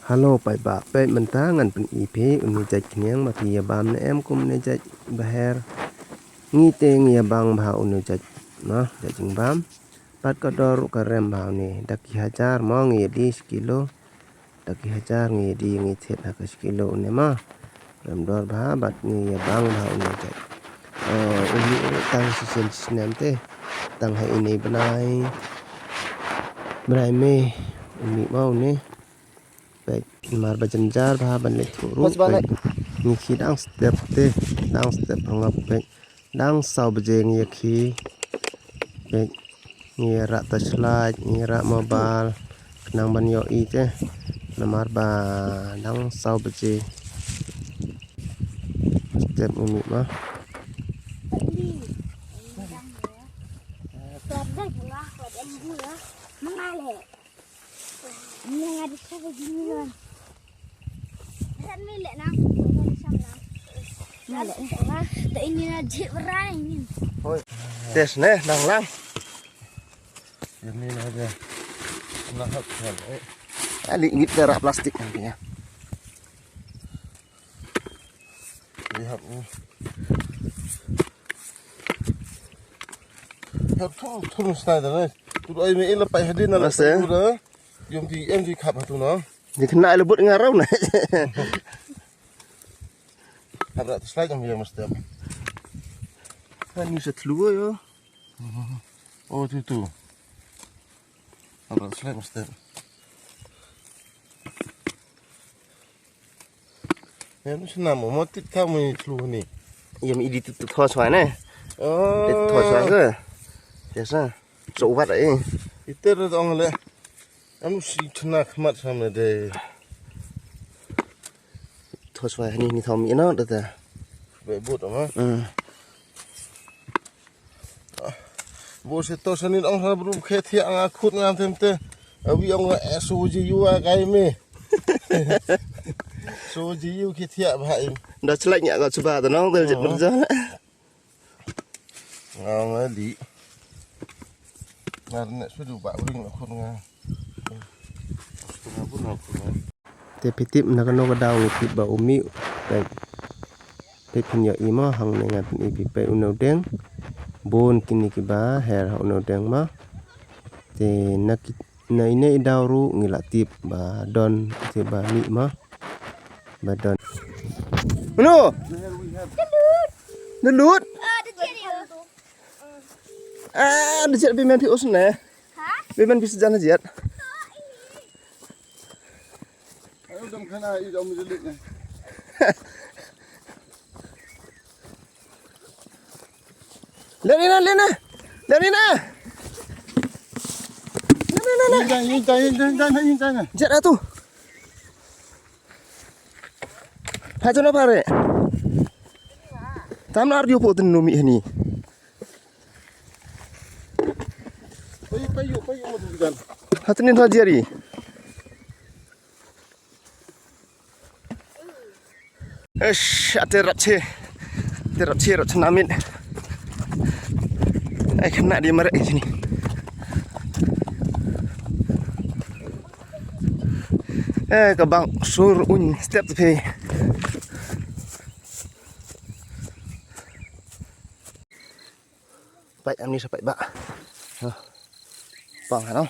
Halo pai ba pe mentangan pen IP uni jaj kniang ma pia bam ne em kum ne jaj baher ngi te ngi bang ba uni jaj ma jajing bam pat ko dor ka rem ba ni daki hajar mo ngi di sekilo daki hajar ngi di ngi thet ha ka sekilo ne ma rem dor ba bat ngi bang ba uni jaj uni tang sisen sinem te tang ha ini benai me uni mau ni baik mar bajenjar bah ban le thuru ni khi dang step hangap baik dang sau bje ngi khi baik ngi ra touchlight ngi ra mobile nang ban yo i te namar ba dang sau bje step umi ma tes ne nang lang ini aja lahap kan ali ngit darah plastik nantinya lihat nih turun style này tụi ai mới là phải đi là sẽ đó dùng thì em thìขับtụi nó ni kena lebut ngarau na ada slide yang dia mesti kan ni setlua yo oh tu ada slide mesti ya lu senam mau tip tahu ni lu ni yam idi tu tho swai ne oh tho swai ke biasa so wat ai itu ada orang le em si kena kemat sama deh tho swai ni thom mi no da ta bebut ama bố sẽ to sân ông ha brum khe thiang a khut ngam thêm te awi ông la soji yu a gai me soji yu khe thia bhai đó chỉ lạnh nhẹ gọi chú bà tao nó tôi giật mất gió ngang a li ngan ne su du ba bring la khut nga te pitip na kano ka daw ngit ba umi pe pe pinya ima hang ne ngat ni pi pe uno deng bon kini ki ba her ha uno deng ma te na ine dawru ngila tip ba don te ba ni ma ba don no Nelut ada jet bimen pi us ne bimen pi sejan jet ayo dam khana i dam jelik ne Lena yin tai jet atu ha cho nó pare tam nar dio po tin no mi hani payu mo tu gan hatanin tho jeri ate rapche namin ai kena dia marek di sini ke bang sur un step pe baik am ni sampai bak bang ano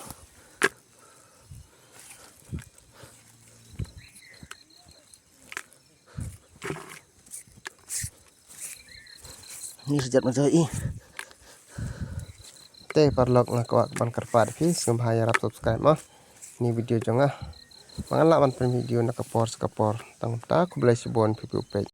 ni sejat mazai te parlok na ko ban karpad fi sum haya rap subscribe ma ni video jonga mangalak ban video na kapor tang ta ku blai sibon pi